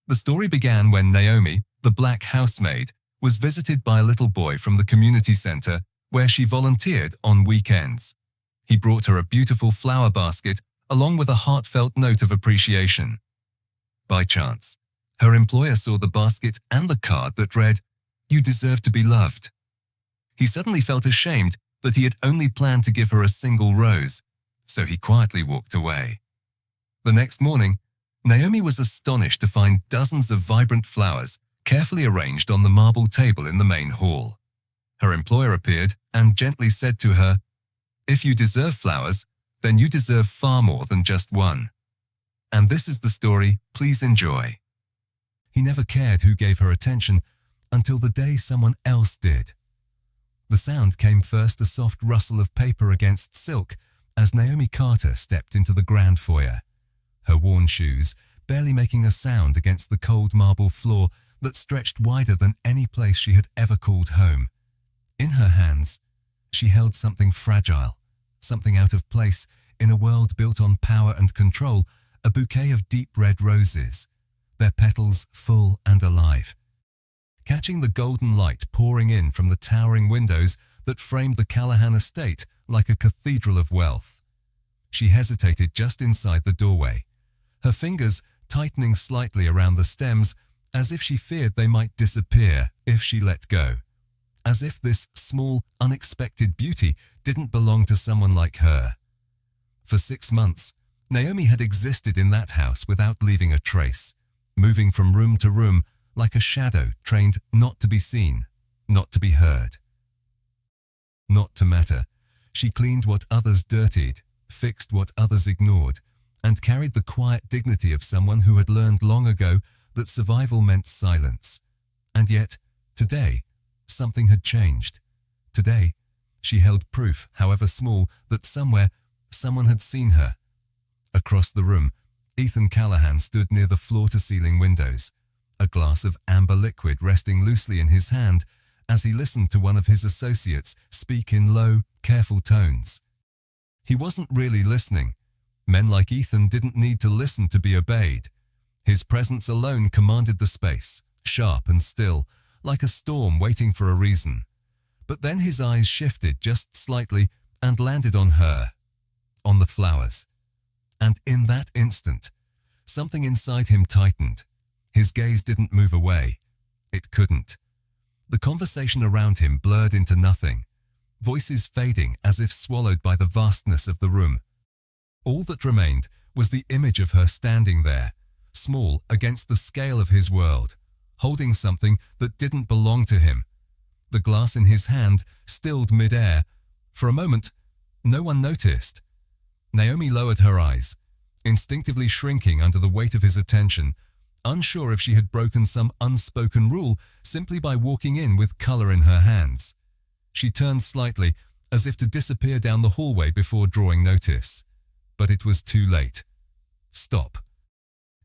The story began when Naomi, the black housemaid, was visited by a little boy from the community center where she volunteered on weekends. He brought her a beautiful flower basket along with a heartfelt note of appreciation. By chance, her employer saw the basket and the card that read, "You deserve to be loved." He suddenly felt ashamed that he had only planned to give her a single rose, so he quietly walked away. The next morning, Naomi was astonished to find dozens of vibrant flowers carefully arranged on the marble table in the main hall. Her employer appeared and gently said to her, "If you deserve flowers, then you deserve far more than just one." And this is the story, please enjoy. He never cared who gave her attention until the day someone else did. The sound came first, a soft rustle of paper against silk, as Naomi Carter stepped into the grand foyer. Her worn shoes barely making a sound against the cold marble floor that stretched wider than any place she had ever called home. In her hands, she held something fragile, something out of place in a world built on power and control, a bouquet of deep red roses, their petals full and alive. Catching the golden light pouring in from the towering windows that framed the Callahan estate like a cathedral of wealth. She hesitated just inside the doorway, her fingers tightening slightly around the stems as if she feared they might disappear if she let go. As if this small, unexpected beauty didn't belong to someone like her. For 6 months, Naomi had existed in that house without leaving a trace, moving from room to room like a shadow trained not to be seen, not to be heard. Not to matter, she cleaned what others dirtied, fixed what others ignored, and carried the quiet dignity of someone who had learned long ago that survival meant silence. And yet, today, something had changed. Today, she held proof, however small, that somewhere, someone had seen her. Across the room, Ethan Callahan stood near the floor-to-ceiling windows, a glass of amber liquid resting loosely in his hand as he listened to one of his associates speak in low, careful tones. He wasn't really listening. Men like Ethan didn't need to listen to be obeyed. His presence alone commanded the space, sharp and still, like a storm waiting for a reason. But then his eyes shifted just slightly and landed on her, on the flowers. And in that instant, something inside him tightened. His gaze didn't move away. It couldn't. The conversation around him blurred into nothing, voices fading as if swallowed by the vastness of the room. All that remained was the image of her standing there, small against the scale of his world, holding something that didn't belong to him. The glass in his hand stilled mid-air. For a moment, no one noticed. Naomi lowered her eyes, instinctively shrinking under the weight of his attention, unsure if she had broken some unspoken rule simply by walking in with color in her hands. She turned slightly, as if to disappear down the hallway before drawing notice. But it was too late. Stop.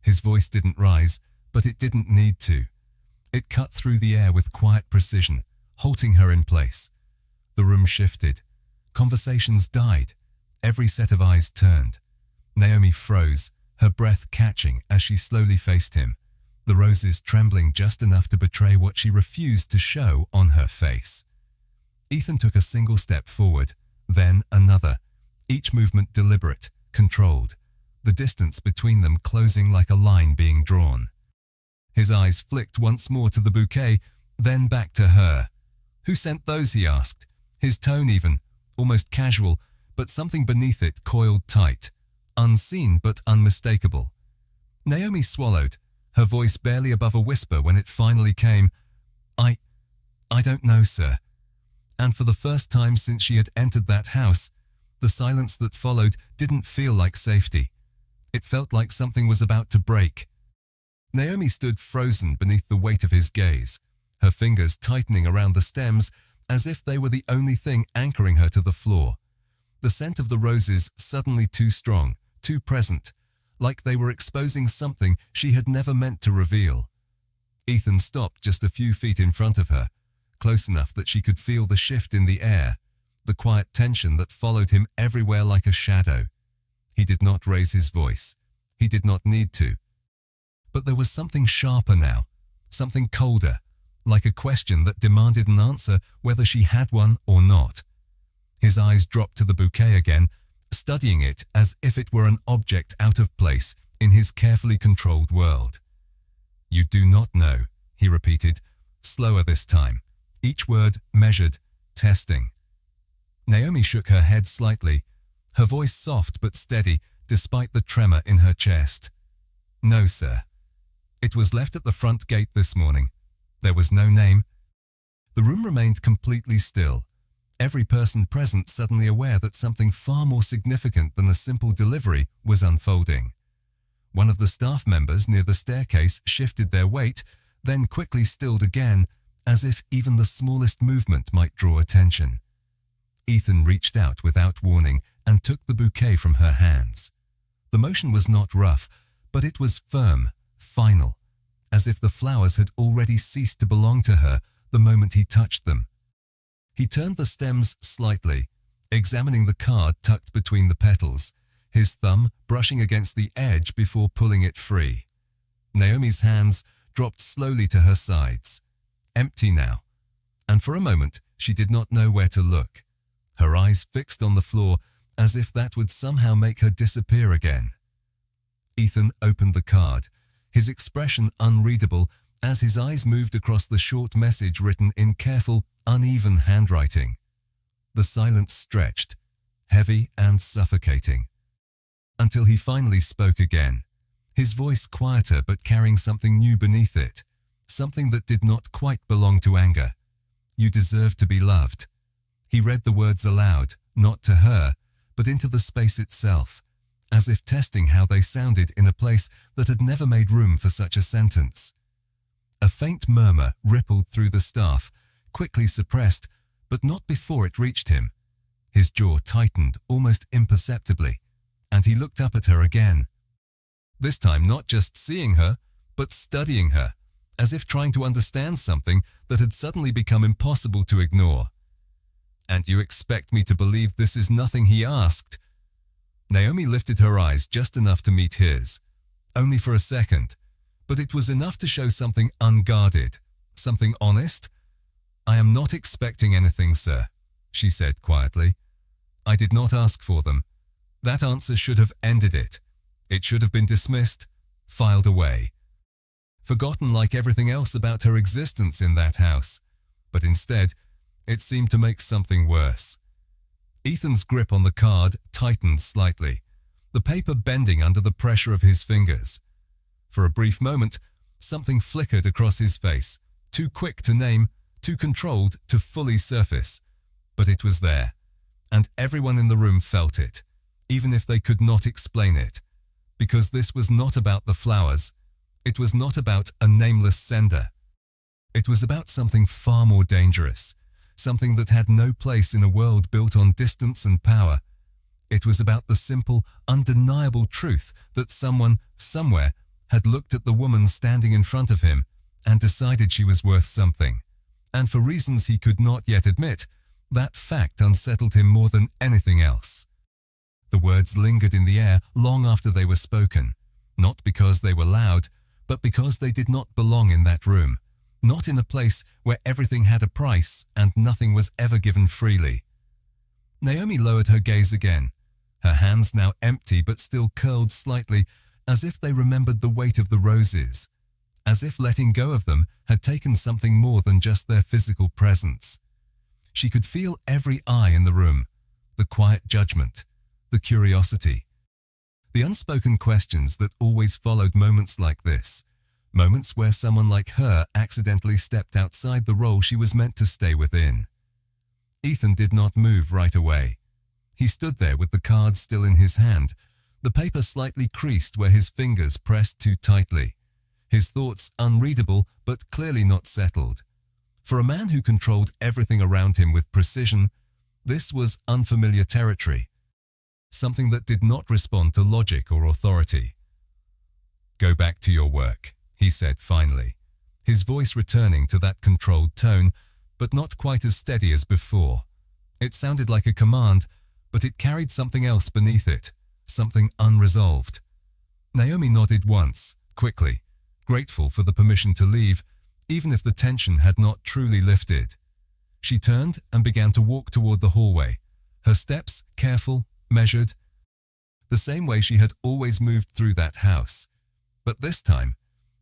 His voice didn't rise, but it didn't need to. It cut through the air with quiet precision, halting her in place. The room shifted. Conversations died. Every set of eyes turned. Naomi froze, her breath catching as she slowly faced him, the roses trembling just enough to betray what she refused to show on her face. Ethan took a single step forward, then another, each movement deliberate, controlled, the distance between them closing like a line being drawn. His eyes flicked once more to the bouquet, then back to her. "Who sent those?" he asked, his tone even, almost casual, but something beneath it coiled tight, unseen but unmistakable. Naomi swallowed, her voice barely above a whisper when it finally came. I don't know, sir." And for the first time since she had entered that house, the silence that followed didn't feel like safety. It felt like something was about to break. Naomi stood frozen beneath the weight of his gaze, her fingers tightening around the stems as if they were the only thing anchoring her to the floor. The scent of the roses suddenly too strong, too present, like they were exposing something she had never meant to reveal. Ethan stopped just a few feet in front of her, close enough that she could feel the shift in the air, the quiet tension that followed him everywhere like a shadow. He did not raise his voice. He did not need to. But there was something sharper now, something colder, like a question that demanded an answer whether she had one or not. His eyes dropped to the bouquet again, studying it as if it were an object out of place in his carefully controlled world. "You do not know," he repeated, slower this time, each word measured, testing. Naomi shook her head slightly, her voice soft but steady despite the tremor in her chest. "No, sir. It was left at the front gate this morning. There was no name." The room remained completely still, every person present suddenly aware that something far more significant than a simple delivery was unfolding. One of the staff members near the staircase shifted their weight, then quickly stilled again, as if even the smallest movement might draw attention. Ethan reached out without warning and took the bouquet from her hands. The motion was not rough, but it was firm, final, as if the flowers had already ceased to belong to her the moment he touched them. He turned the stems slightly, examining the card tucked between the petals, his thumb brushing against the edge before pulling it free. Naomi's hands dropped slowly to her sides, empty now, and for a moment she did not know where to look, her eyes fixed on the floor as if that would somehow make her disappear again. Ethan opened the card, his expression unreadable as his eyes moved across the short message written in careful, uneven handwriting. The silence stretched, heavy and suffocating, until he finally spoke again, his voice quieter but carrying something new beneath it, something that did not quite belong to anger. "You deserve to be loved." He read the words aloud, not to her, but into the space itself, as if testing how they sounded in a place that had never made room for such a sentence. A faint murmur rippled through the staff, quickly suppressed, but not before it reached him. His jaw tightened almost imperceptibly, and he looked up at her again. This time not just seeing her, but studying her, as if trying to understand something that had suddenly become impossible to ignore. "And you expect me to believe this is nothing he asked?" Naomi lifted her eyes just enough to meet his, only for a second, but it was enough to show something unguarded, something honest. "I am not expecting anything, sir," she said quietly. "I did not ask for them. That answer should have ended it. It should have been dismissed, filed away, forgotten like everything else about her existence in that house. But instead, it seemed to make something worse." Ethan's grip on the card tightened slightly, the paper bending under the pressure of his fingers. For a brief moment, something flickered across his face, too quick to name, too controlled to fully surface. But it was there, and everyone in the room felt it, even if they could not explain it. Because this was not about the flowers. It was not about a nameless sender. It was about something far more dangerous, something that had no place in a world built on distance and power. It was about the simple, undeniable truth that someone, somewhere, had looked at the woman standing in front of him and decided she was worth something. And for reasons he could not yet admit, that fact unsettled him more than anything else. The words lingered in the air long after they were spoken, not because they were loud, but because they did not belong in that room, not in a place where everything had a price and nothing was ever given freely. Naomi lowered her gaze again, her hands now empty but still curled slightly, as if they remembered the weight of the roses, as if letting go of them had taken something more than just their physical presence. She could feel every eye in the room, the quiet judgment, the curiosity, the unspoken questions that always followed moments like this, moments where someone like her accidentally stepped outside the role she was meant to stay within. Ethan did not move right away. He stood there with the card still in his hand, the paper slightly creased where his fingers pressed too tightly, his thoughts unreadable but clearly not settled. For a man who controlled everything around him with precision, this was unfamiliar territory, something that did not respond to logic or authority. "Go back to your work," he said finally, his voice returning to that controlled tone, but not quite as steady as before. It sounded like a command, but it carried something else beneath it, something unresolved. Naomi nodded once, quickly, grateful for the permission to leave, even if the tension had not truly lifted. She turned and began to walk toward the hallway, her steps careful, measured, the same way she had always moved through that house. But this time,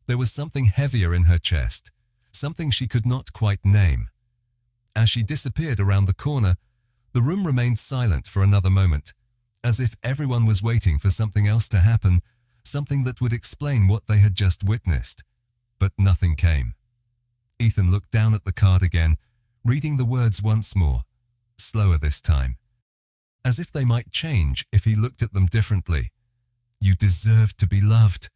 there was something heavier in her chest, something she could not quite name. As she disappeared around the corner, the room remained silent for another moment, as if everyone was waiting for something else to happen, something that would explain what they had just witnessed. But nothing came. Ethan looked down at the card again, reading the words once more, slower this time, as if they might change if he looked at them differently. You deserve to be loved.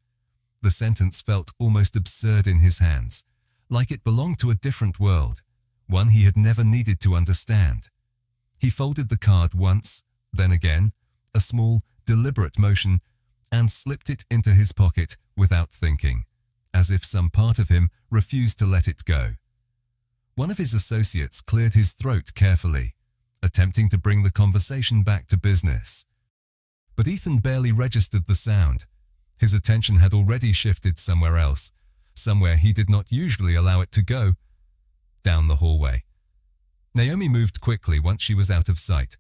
The sentence felt almost absurd in his hands, like it belonged to a different world, one he had never needed to understand. He folded the card once, then again, a small, deliberate motion, and slipped it into his pocket without thinking, as if some part of him refused to let it go. One of his associates cleared his throat carefully, attempting to bring the conversation back to business. But Ethan barely registered the sound. His attention had already shifted somewhere else, somewhere he did not usually allow it to go, down the hallway. Naomi moved quickly once she was out of sight,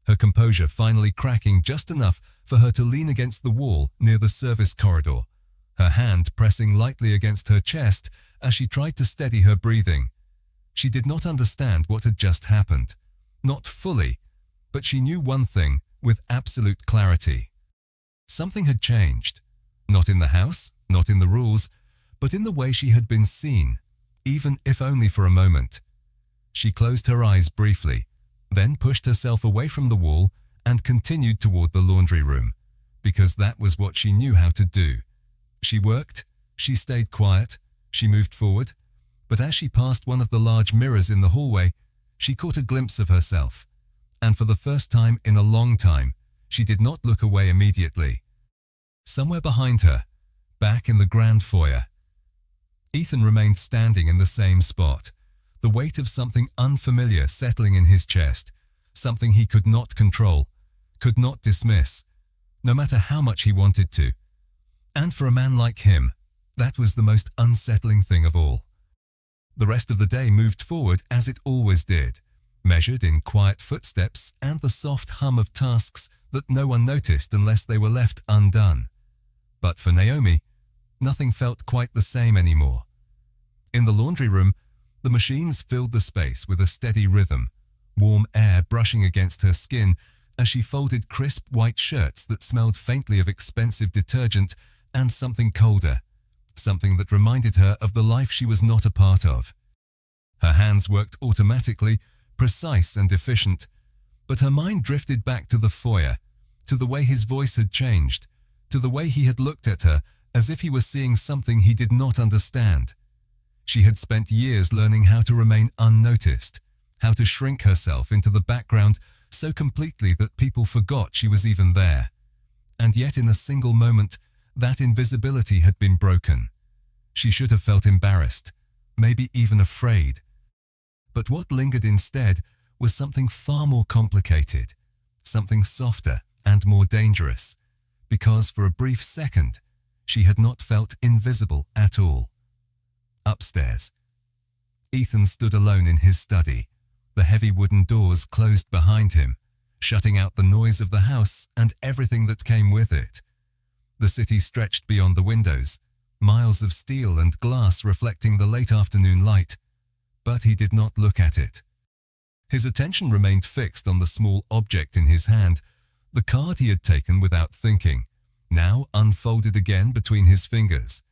her composure finally cracking just enough for her to lean against the wall near the service corridor, her hand pressing lightly against her chest as she tried to steady her breathing. She did not understand what had just happened. Not fully, but she knew one thing with absolute clarity. Something had changed. Not in the house, not in the rules, but in the way she had been seen, even if only for a moment. She closed her eyes briefly, then pushed herself away from the wall and continued toward the laundry room, because that was what she knew how to do. She worked, she stayed quiet, she moved forward, but as she passed one of the large mirrors in the hallway, she caught a glimpse of herself, and for the first time in a long time, she did not look away immediately. Somewhere behind her, back in the grand foyer, Ethan remained standing in the same spot, the weight of something unfamiliar settling in his chest, something he could not control, could not dismiss, no matter how much he wanted to. And for a man like him, that was the most unsettling thing of all. The rest of the day moved forward as it always did, measured in quiet footsteps and the soft hum of tasks that no one noticed unless they were left undone. But for Naomi, nothing felt quite the same anymore. In the laundry room, the machines filled the space with a steady rhythm, warm air brushing against her skin as she folded crisp white shirts that smelled faintly of expensive detergent and something colder, something that reminded her of the life she was not a part of. Her hands worked automatically, precise and efficient, but her mind drifted back to the foyer, to the way his voice had changed, to the way he had looked at her as if he were seeing something he did not understand. She had spent years learning how to remain unnoticed, how to shrink herself into the background so completely that people forgot she was even there. And yet in a single moment, that invisibility had been broken. She should have felt embarrassed, maybe even afraid. But what lingered instead was something far more complicated, something softer and more dangerous, because for a brief second, she had not felt invisible at all. Upstairs, Ethan stood alone in his study, the heavy wooden doors closed behind him, shutting out the noise of the house and everything that came with it. The city stretched beyond the windows, miles of steel and glass reflecting the late afternoon light, but he did not look at it. His attention remained fixed on the small object in his hand, the card he had taken without thinking, now unfolded again between his fingers.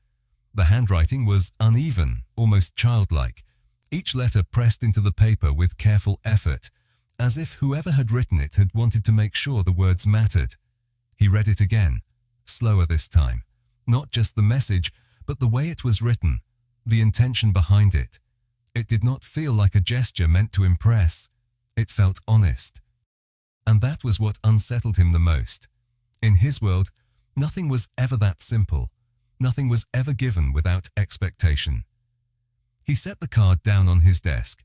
The handwriting was uneven, almost childlike, each letter pressed into the paper with careful effort, as if whoever had written it had wanted to make sure the words mattered. He read it again, slower this time, not just the message, but the way it was written, the intention behind it. It did not feel like a gesture meant to impress. It felt honest. And that was what unsettled him the most. In his world, nothing was ever that simple. Nothing was ever given without expectation. He set the card down on his desk,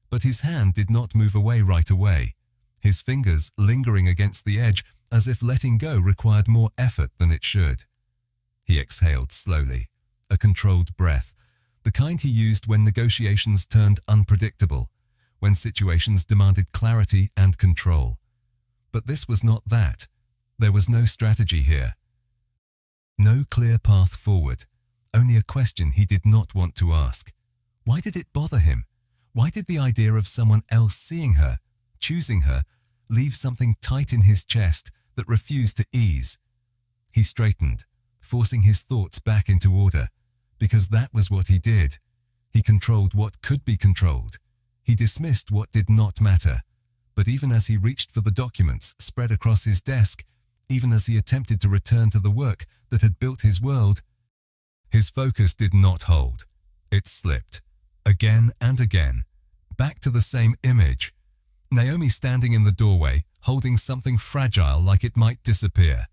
but his hand did not move away right away, his fingers lingering against the edge as if letting go required more effort than it should. He exhaled slowly, a controlled breath, the kind he used when negotiations turned unpredictable, when situations demanded clarity and control. But this was not that. There was no strategy here. No clear path forward, only a question he did not want to ask. Why did it bother him? Why did the idea of someone else seeing her, choosing her, leave something tight in his chest that refused to ease? He straightened, forcing his thoughts back into order, because that was what he did. He controlled what could be controlled. He dismissed what did not matter. But even as he reached for the documents spread across his desk, even as he attempted to return to the work that had built his world, his focus did not hold. It slipped, again and again, back to the same image. Naomi standing in the doorway, holding something fragile like it might disappear,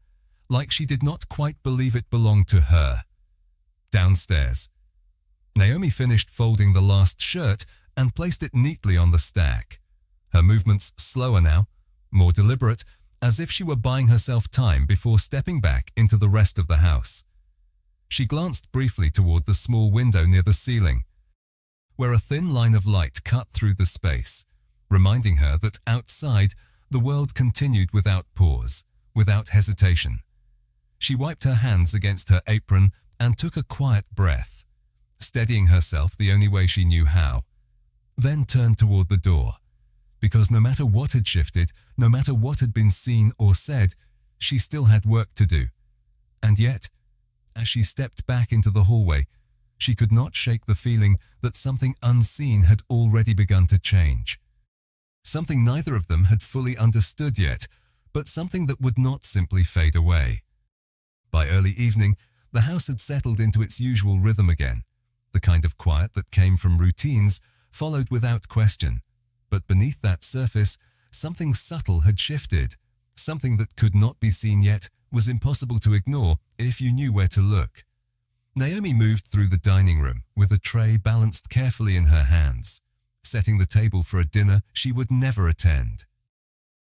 like she did not quite believe it belonged to her. Downstairs. Naomi finished folding the last shirt and placed it neatly on the stack. Her movements slower now, more deliberate, as if she were buying herself time before stepping back into the rest of the house. She glanced briefly toward the small window near the ceiling, where a thin line of light cut through the space, reminding her that outside the world continued without pause, without hesitation. She wiped her hands against her apron and took a quiet breath, steadying herself the only way she knew how, then turned toward the door. Because no matter what had shifted, no matter what had been seen or said, she still had work to do. And yet, as she stepped back into the hallway, she could not shake the feeling that something unseen had already begun to change. Something neither of them had fully understood yet, but something that would not simply fade away. By early evening, the house had settled into its usual rhythm again, the kind of quiet that came from routines, followed without question. But beneath that surface, something subtle had shifted, something that could not be seen yet was impossible to ignore if you knew where to look. Naomi moved through the dining room with a tray balanced carefully in her hands, setting the table for a dinner she would never attend.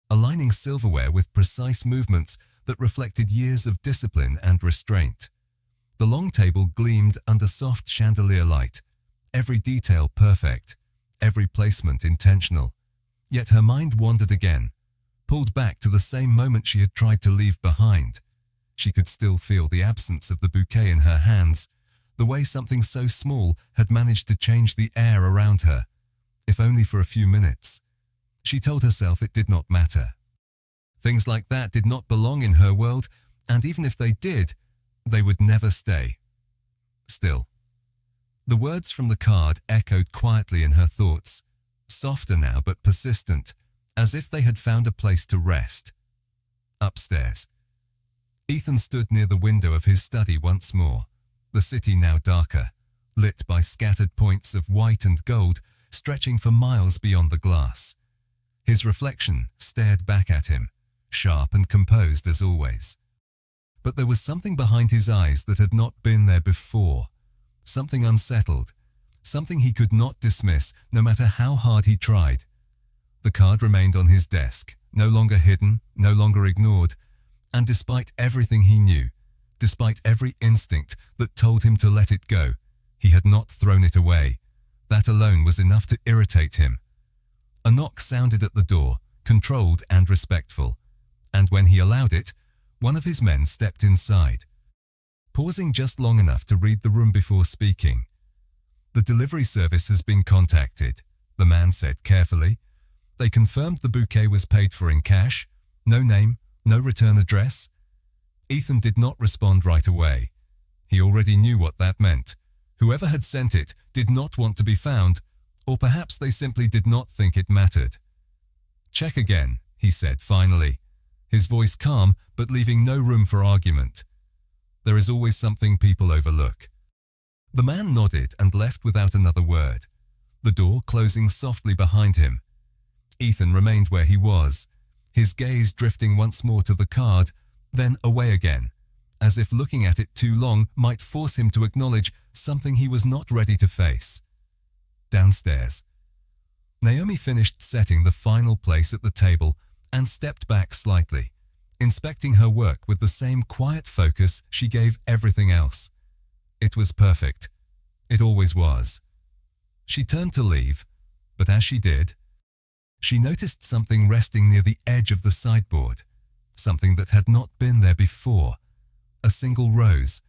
Aligning silverware with precise movements that reflected years of discipline and restraint. The long table gleamed under soft chandelier light, every detail perfect, every placement intentional. Yet her mind wandered again, pulled back to the same moment she had tried to leave behind. She could still feel the absence of the bouquet in her hands, the way something so small had managed to change the air around her, if only for a few minutes. She told herself it did not matter. Things like that did not belong in her world, and even if they did, they would never stay. Still, the words from the card echoed quietly in her thoughts, softer now but persistent, as if they had found a place to rest. Upstairs. Ethan stood near the window of his study once more, the city now darker, lit by scattered points of white and gold stretching for miles beyond the glass. His reflection stared back at him, sharp and composed as always. But there was something behind his eyes that had not been there before, something unsettled, something he could not dismiss no matter how hard he tried. The card remained on his desk, no longer hidden, no longer ignored, and despite everything he knew, despite every instinct that told him to let it go, he had not thrown it away. That alone was enough to irritate him. A knock sounded at the door, controlled and respectful, and when he allowed it, one of his men stepped inside, pausing just long enough to read the room before speaking. "The delivery service has been contacted," the man said carefully. "They confirmed the bouquet was paid for in cash, no name, no return address." Ethan did not respond right away. He already knew what that meant. Whoever had sent it did not want to be found, or perhaps they simply did not think it mattered. "Check again," he said finally, his voice calm but leaving no room for argument. "There is always something people overlook." The man nodded and left without another word, the door closing softly behind him. Ethan remained where he was, his gaze drifting once more to the card, then away again, as if looking at it too long might force him to acknowledge something he was not ready to face. Downstairs. Naomi finished setting the final place at the table and stepped back slightly, inspecting her work with the same quiet focus she gave everything else. It was perfect. It always was. She turned to leave, but as she did, she noticed something resting near the edge of the sideboard, something that had not been there before. A single rose,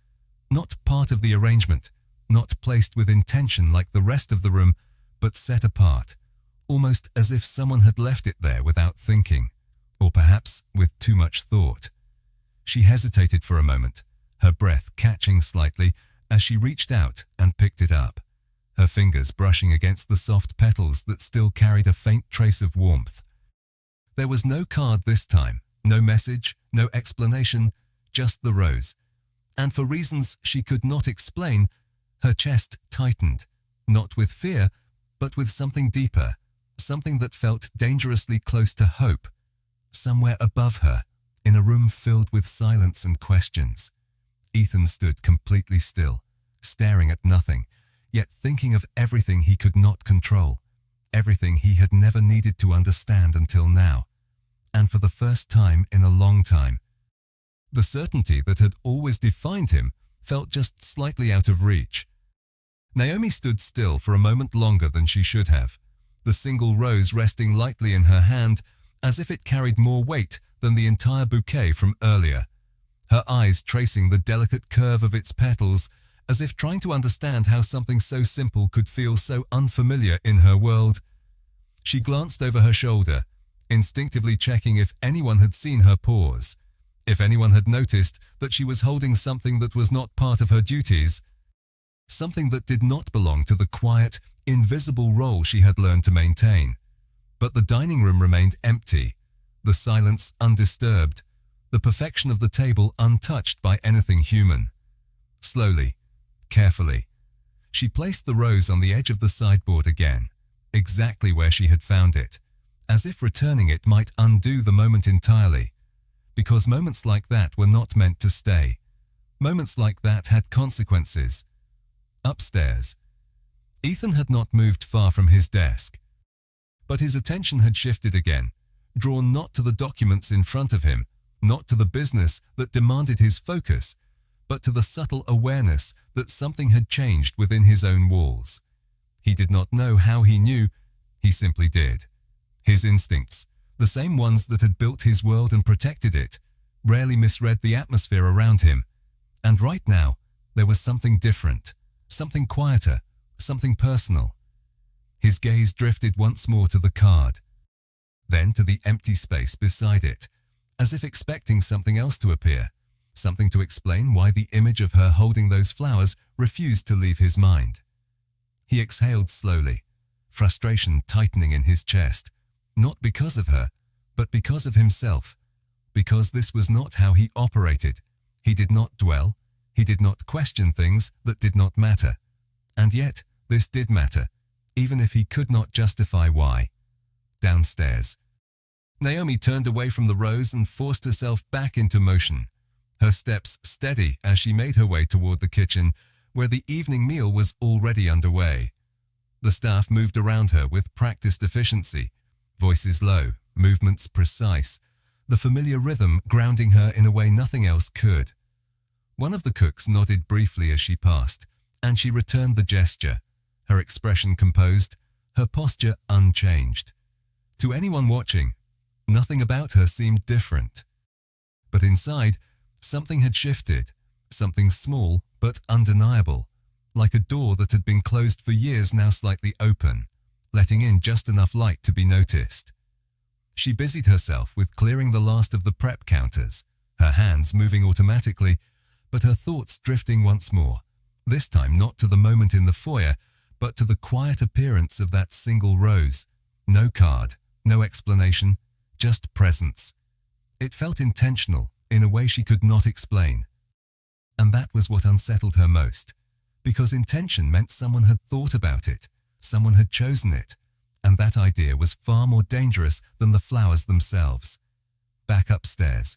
not part of the arrangement, not placed with intention like the rest of the room, but set apart, almost as if someone had left it there without thinking, or perhaps with too much thought. She hesitated for a moment, her breath catching slightly as she reached out and picked it up, her fingers brushing against the soft petals that still carried a faint trace of warmth. There was no card this time, no message, no explanation, just the rose. And for reasons she could not explain, her chest tightened, not with fear, but with something deeper, something that felt dangerously close to hope, somewhere above her, in a room filled with silence and questions. Ethan stood completely still, staring at nothing, yet thinking of everything he could not control, everything he had never needed to understand until now. And for the first time in a long time, the certainty that had always defined him felt just slightly out of reach. Naomi stood still for a moment longer than she should have, the single rose resting lightly in her hand as if it carried more weight than the entire bouquet from earlier, her eyes tracing the delicate curve of its petals as if trying to understand how something so simple could feel so unfamiliar in her world. She glanced over her shoulder, instinctively checking if anyone had seen her pause, if anyone had noticed that she was holding something that was not part of her duties, something that did not belong to the quiet, invisible role she had learned to maintain. But the dining room remained empty, the silence undisturbed, the perfection of the table untouched by anything human. Slowly, carefully, she placed the rose on the edge of the sideboard again, exactly where she had found it, as if returning it might undo the moment entirely, because moments like that were not meant to stay. Moments like that had consequences. Upstairs, Ethan had not moved far from his desk, but his attention had shifted again, drawn not to the documents in front of him, not to the business that demanded his focus, but to the subtle awareness that something had changed within his own walls. He did not know how he knew, he simply did. His instincts, the same ones that had built his world and protected it, rarely misread the atmosphere around him. And right now, there was something different, something quieter, something personal. His gaze drifted once more to the card, then to the empty space beside it, as if expecting something else to appear, something to explain why the image of her holding those flowers refused to leave his mind. He exhaled slowly, frustration tightening in his chest, not because of her, but because of himself, because this was not how he operated. He did not dwell, he did not question things that did not matter. And yet, this did matter, even if he could not justify why. Downstairs, Naomi turned away from the rose and forced herself back into motion, her steps steady as she made her way toward the kitchen, where the evening meal was already underway. The staff moved around her with practiced efficiency, voices low, movements precise, the familiar rhythm grounding her in a way nothing else could. One of the cooks nodded briefly as she passed, and she returned the gesture, her expression composed, her posture unchanged. To anyone watching, nothing about her seemed different. But inside, something had shifted, something small but undeniable, like a door that had been closed for years now slightly open, letting in just enough light to be noticed. She busied herself with clearing the last of the prep counters, her hands moving automatically, but her thoughts drifting once more, this time not to the moment in the foyer, but to the quiet appearance of that single rose. No card, no explanation, just presence. It felt intentional in a way she could not explain. And that was what unsettled her most, because intention meant someone had thought about it, someone had chosen it, and that idea was far more dangerous than the flowers themselves. Back upstairs,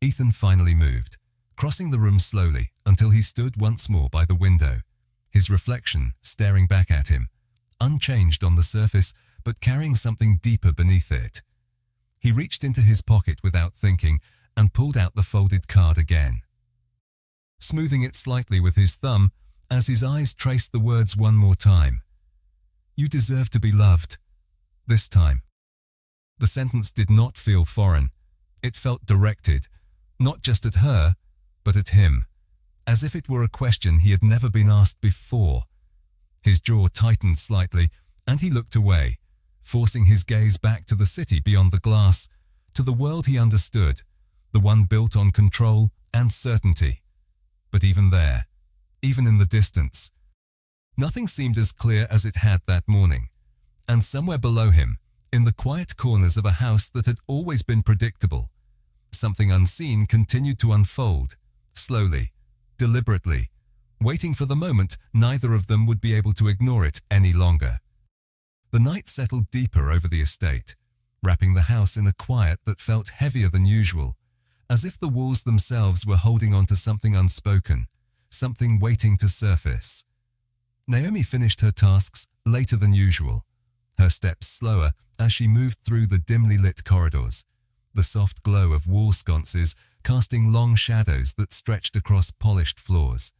Ethan finally moved, crossing the room slowly until he stood once more by the window, his reflection staring back at him, unchanged on the surface but carrying something deeper beneath it. He reached into his pocket without thinking and pulled out the folded card again. smoothing it slightly with his thumb as his eyes traced the words one more time. "You deserve to be loved." This time. The sentence did not feel foreign. It felt directed, not just at her, but at him, as if it were a question he had never been asked before. His jaw tightened slightly, and he looked away, forcing his gaze back to the city beyond the glass, to the world he understood, the one built on control and certainty. But even there, even in the distance, nothing seemed as clear as it had that morning. And somewhere below him, in the quiet corners of a house that had always been predictable, something unseen continued to unfold, slowly, deliberately, waiting for the moment neither of them would be able to ignore it any longer. The night settled deeper over the estate, wrapping the house in a quiet that felt heavier than usual, as if the walls themselves were holding on to something unspoken, something waiting to surface. Naomi finished her tasks later than usual, her steps slower as she moved through the dimly lit corridors, the soft glow of wall sconces casting long shadows that stretched across polished floors.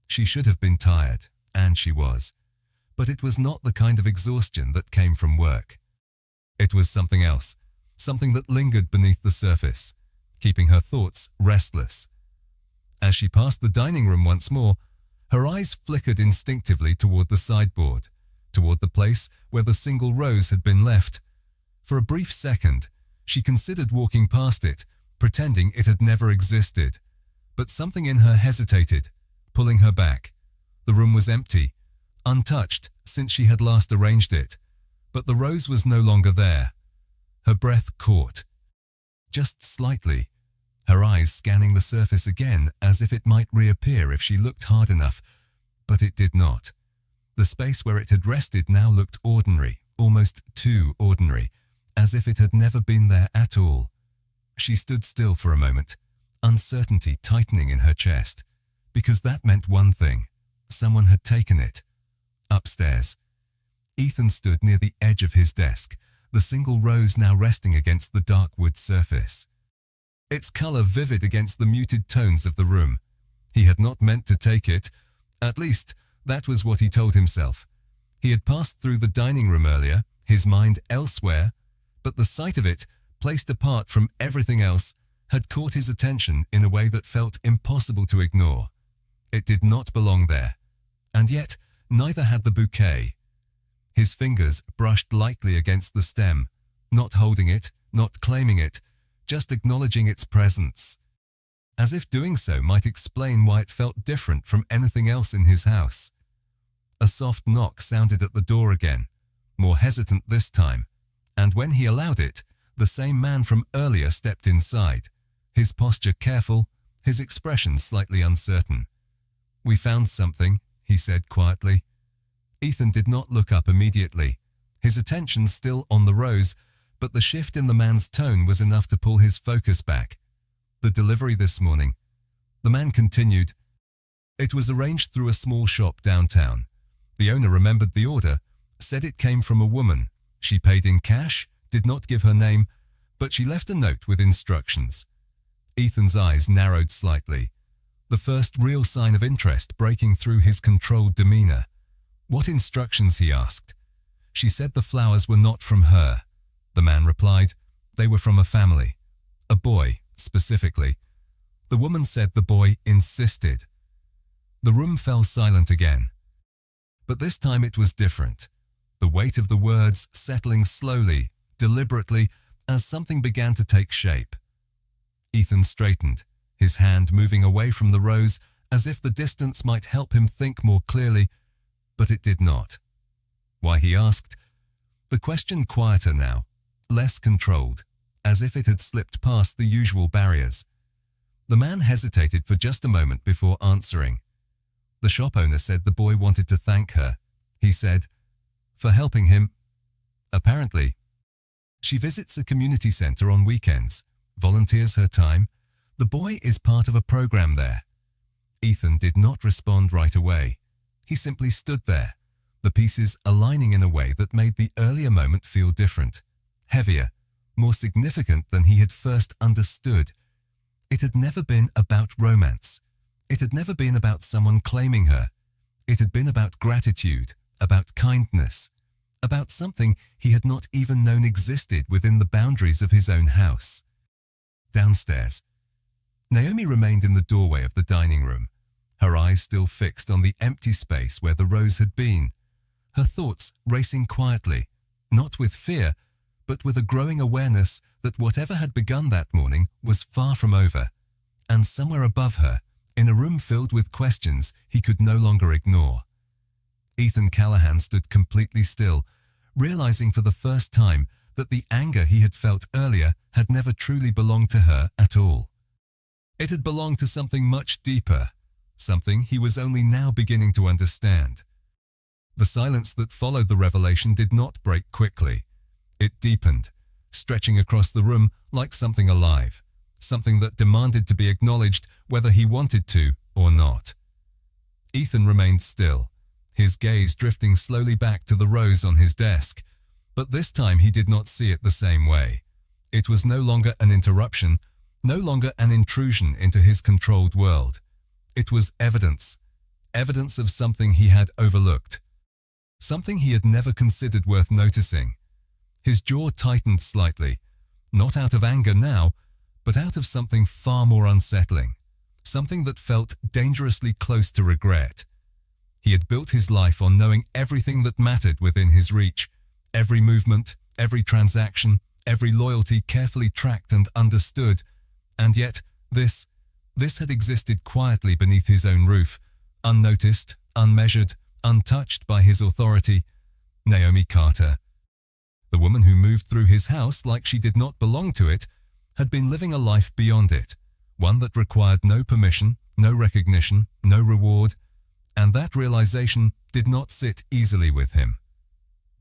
She should have been tired, and she was, but it was not the kind of exhaustion that came from work. It was something else, something that lingered beneath the surface, keeping her thoughts restless. As she passed the dining room once more, her eyes flickered instinctively toward the sideboard, toward the place where the single rose had been left. For a brief second, she considered walking past it, pretending it had never existed. But something in her hesitated, pulling her back. The room was empty, untouched since she had last arranged it, but the rose was no longer there. Her breath caught, just slightly, her eyes scanning the surface again as if it might reappear if she looked hard enough, but it did not. The space where it had rested now looked ordinary, almost too ordinary, as if it had never been there at all. She stood still for a moment, uncertainty tightening in her chest, because that meant one thing: someone had taken it. Upstairs. Ethan stood near the edge of his desk, the single rose now resting against the dark wood surface, its color vivid against the muted tones of the room. He had not meant to take it, at least that was what he told himself. He had passed through the dining room earlier, his mind elsewhere, but the sight of it, placed apart from everything else, had caught his attention in a way that felt impossible to ignore. It did not belong there, and yet neither had the bouquet. His fingers brushed lightly against the stem, not holding it, not claiming it, just acknowledging its presence, as if doing so might explain why it felt different from anything else in his house. A soft knock sounded at the door again, more hesitant this time, and when he allowed it, the same man from earlier stepped inside, his posture careful, his expression slightly uncertain. "We found something," he said quietly. Ethan did not look up immediately, his attention still on the rose, but the shift in the man's tone was enough to pull his focus back. "The delivery this morning," the man continued. "It was arranged through a small shop downtown. The owner remembered the order, said it came from a woman. She paid in cash, did not give her name, but she left a note with instructions." Ethan's eyes narrowed slightly, the first real sign of interest breaking through his controlled demeanor. "What instructions?" he asked. "She said the flowers were not from her," the man replied. "They were from a family. A boy, specifically." The woman said the boy insisted. The room fell silent again. But this time it was different, the weight of the words settling slowly, deliberately, as something began to take shape. Ethan straightened, his hand moving away from the rose as if the distance might help him think more clearly, but it did not. Why, he asked, the question quieter now, less controlled, as if it had slipped past the usual barriers. The man hesitated for just a moment before answering. The shop owner said the boy wanted to thank her. He said, "For helping him." Apparently, she visits a community center on weekends, volunteers her time. The boy is part of a program there. Ethan did not respond right away. He simply stood there, the pieces aligning in a way that made the earlier moment feel different, heavier, more significant than he had first understood. It had never been about romance. It had never been about someone claiming her. It had been about gratitude, about kindness, about something he had not even known existed within the boundaries of his own house. Downstairs, Naomi remained in the doorway of the dining room, her eyes still fixed on the empty space where the rose had been, her thoughts racing quietly, not with fear, but with a growing awareness that whatever had begun that morning was far from over, and somewhere above her, in a room filled with questions he could no longer ignore. Ethan Callahan stood completely still, realizing for the first time that the anger he had felt earlier had never truly belonged to her at all. It had belonged to something much deeper, something he was only now beginning to understand. The silence that followed the revelation did not break quickly. It deepened, stretching across the room like something alive, something that demanded to be acknowledged whether he wanted to or not. Ethan remained still, his gaze drifting slowly back to the rose on his desk, but this time he did not see it the same way. It was no longer an interruption, no longer an intrusion into his controlled world. It was evidence, evidence of something he had overlooked, something he had never considered worth noticing. His jaw tightened slightly, not out of anger now, but out of something far more unsettling, something that felt dangerously close to regret. He had built his life on knowing everything that mattered within his reach, every movement, every transaction, every loyalty carefully tracked and understood, and yet this had existed quietly beneath his own roof, unnoticed, unmeasured, untouched by his authority. Naomi Carter, the woman who moved through his house like she did not belong to it, had been living a life beyond it, one that required no permission, no recognition, no reward, and that realization did not sit easily with him.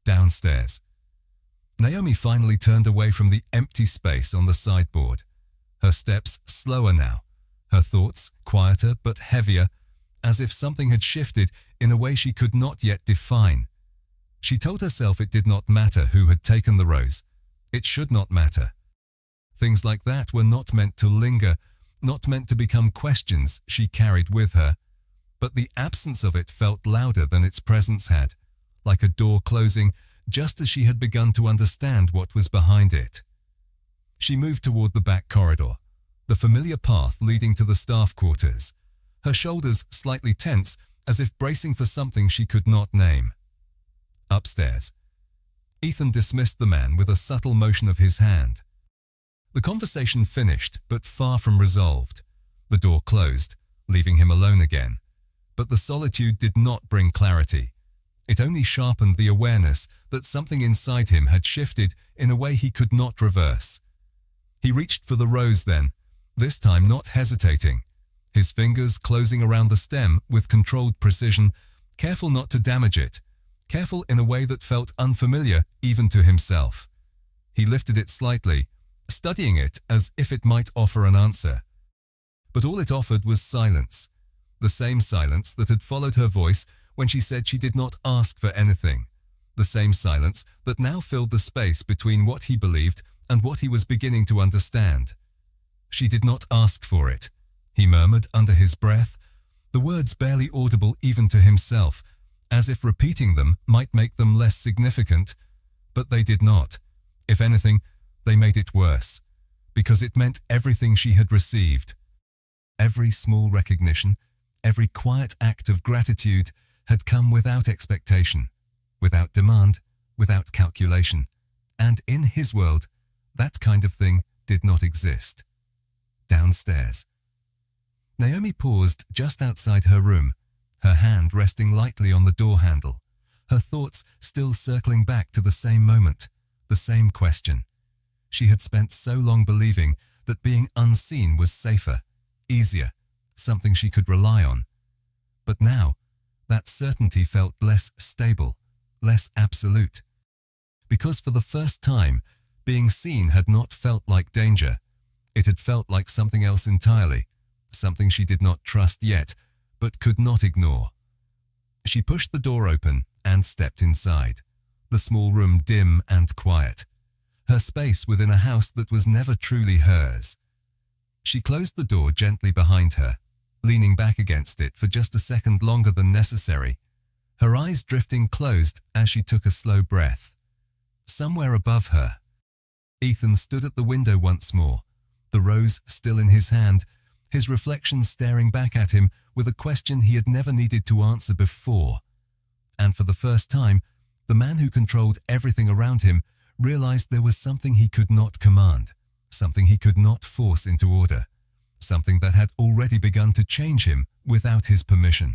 Downstairs, Naomi finally turned away from the empty space on the sideboard, her steps slower now, her thoughts quieter but heavier, as if something had shifted in a way she could not yet define. She told herself it did not matter who had taken the rose. It should not matter. Things like that were not meant to linger, not meant to become questions she carried with her. But the absence of it felt louder than its presence had, like a door closing just as she had begun to understand what was behind it. She moved toward the back corridor, the familiar path leading to the staff quarters, her shoulders slightly tense as if bracing for something she could not name. Upstairs, Ethan dismissed the man with a subtle motion of his hand. The conversation finished, but far from resolved. The door closed, leaving him alone again. But the solitude did not bring clarity. It only sharpened the awareness that something inside him had shifted in a way he could not reverse. He reached for the rose then, this time not hesitating, his fingers closing around the stem with controlled precision, careful not to damage it, careful in a way that felt unfamiliar even to himself. He lifted it slightly, studying it as if it might offer an answer. But all it offered was silence, the same silence that had followed her voice when she said she did not ask for anything, the same silence that now filled the space between what he believed and what he was beginning to understand. She did not ask for it, he murmured under his breath, the words barely audible even to himself, as if repeating them might make them less significant, but they did not. If anything, they made it worse, because it meant everything she had received. Every small recognition, every quiet act of gratitude had come without expectation, without demand, without calculation, and in his world, that kind of thing did not exist. Downstairs, Naomi paused just outside her room, her hand resting lightly on the door handle, her thoughts still circling back to the same moment, the same question. She had spent so long believing that being unseen was safer, easier, something she could rely on. But now, that certainty felt less stable, less absolute. Because for the first time, being seen had not felt like danger. It had felt like something else entirely, something she did not trust yet, but could not ignore. She pushed the door open and stepped inside, the small room dim and quiet, her space within a house that was never truly hers. She closed the door gently behind her, leaning back against it for just a second longer than necessary, her eyes drifting closed as she took a slow breath. Somewhere above her, Ethan stood at the window once more, the rose still in his hand, his reflection staring back at him with a question he had never needed to answer before. And for the first time, the man who controlled everything around him realized there was something he could not command, something he could not force into order, something that had already begun to change him without his permission.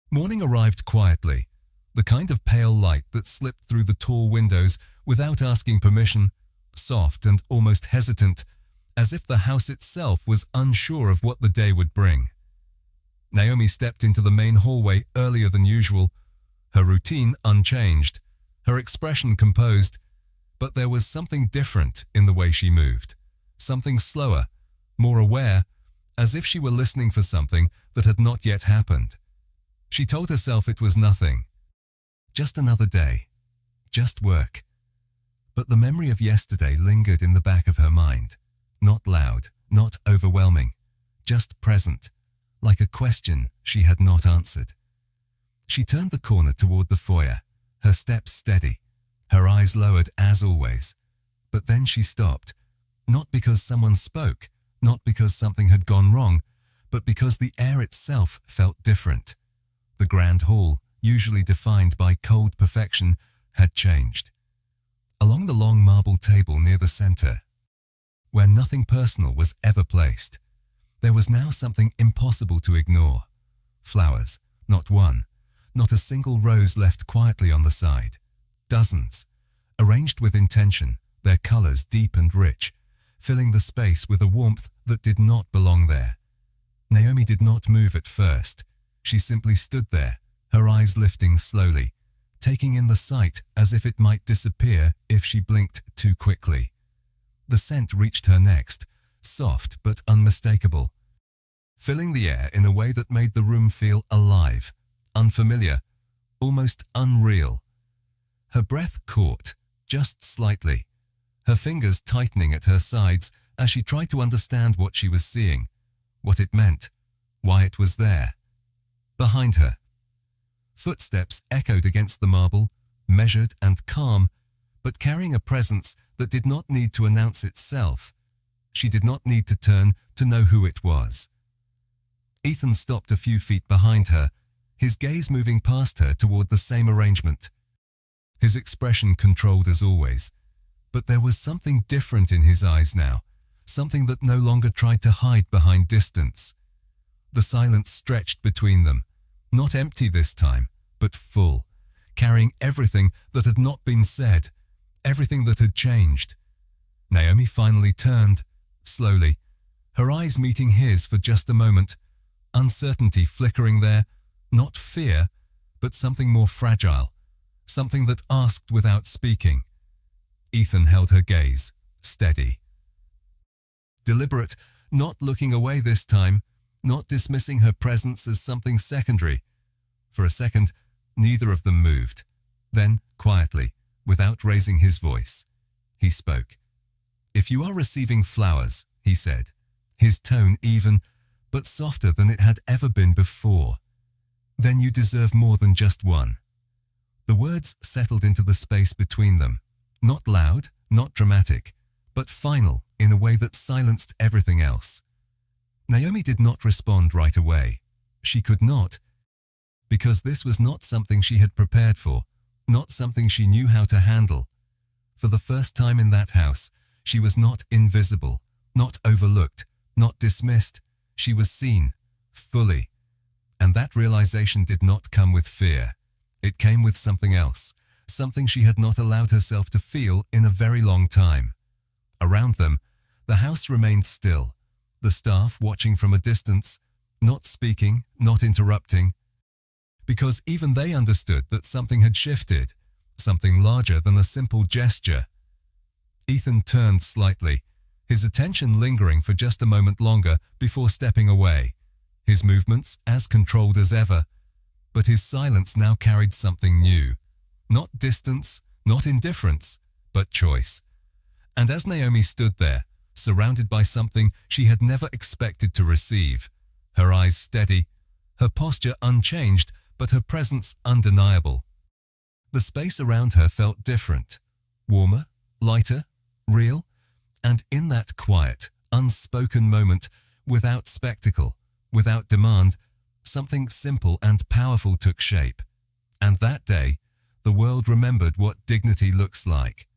Morning arrived quietly, the kind of pale light that slipped through the tall windows without asking permission, soft and almost hesitant, as if the house itself was unsure of what the day would bring. Naomi stepped into the main hallway earlier than usual, her routine unchanged, her expression composed, but there was something different in the way she moved, something slower, more aware, as if she were listening for something that had not yet happened. She told herself it was nothing, just another day, just work. But the memory of yesterday lingered in the back of her mind, not loud, not overwhelming, just present, like a question she had not answered. She turned the corner toward the foyer, her steps steady, her eyes lowered as always. But then she stopped, not because someone spoke, not because something had gone wrong, but because the air itself felt different. The grand hall, usually defined by cold perfection, had changed. Along the long marble table near the center, where nothing personal was ever placed, there was now something impossible to ignore. Flowers, not one, not a single rose left quietly on the side. Dozens, arranged with intention, their colors deep and rich, filling the space with a warmth that did not belong there. Naomi did not move at first. She simply stood there, her eyes lifting slowly, taking in the sight as if it might disappear if she blinked too quickly. The scent reached her next, soft but unmistakable, filling the air in a way that made the room feel alive, unfamiliar, almost unreal. Her breath caught, just slightly, her fingers tightening at her sides as she tried to understand what she was seeing, what it meant, why it was there. Behind her, footsteps echoed against the marble, measured and calm, but carrying a presence that did not need to announce itself. She did not need to turn to know who it was. Ethan stopped a few feet behind her, his gaze moving past her toward the same arrangement. His expression controlled as always, but there was something different in his eyes now, something that no longer tried to hide behind distance. The silence stretched between them, not empty this time, but full, carrying everything that had not been said, everything that had changed. Naomi finally turned, slowly, her eyes meeting his for just a moment, uncertainty flickering there, not fear, but something more fragile, something that asked without speaking. Ethan held her gaze, steady. Deliberate, not looking away this time, not dismissing her presence as something secondary. For a second, neither of them moved. Then, quietly, without raising his voice, he spoke. "If you are receiving flowers," he said, his tone even, but softer than it had ever been before, "then you deserve more than just one." The words settled into the space between them, not loud, not dramatic, but final in a way that silenced everything else. Naomi did not respond right away. She could not, because this was not something she had prepared for, not something she knew how to handle. For the first time in that house, she was not invisible, not overlooked, not dismissed. She was seen, fully. And that realization did not come with fear. It came with something else, something she had not allowed herself to feel in a very long time. Around them, the house remained still, the staff watching from a distance, not speaking, not interrupting, because even they understood that something had shifted, something larger than a simple gesture. Ethan turned slightly, his attention lingering for just a moment longer before stepping away, his movements as controlled as ever. But his silence now carried something new. Not distance, not indifference, but choice. And as Naomi stood there, surrounded by something she had never expected to receive, her eyes steady, her posture unchanged, but her presence undeniable. The space around her felt different, warmer, lighter, real, and in that quiet, unspoken moment, without spectacle, without demand, something simple and powerful took shape. And that day, the world remembered what dignity looks like.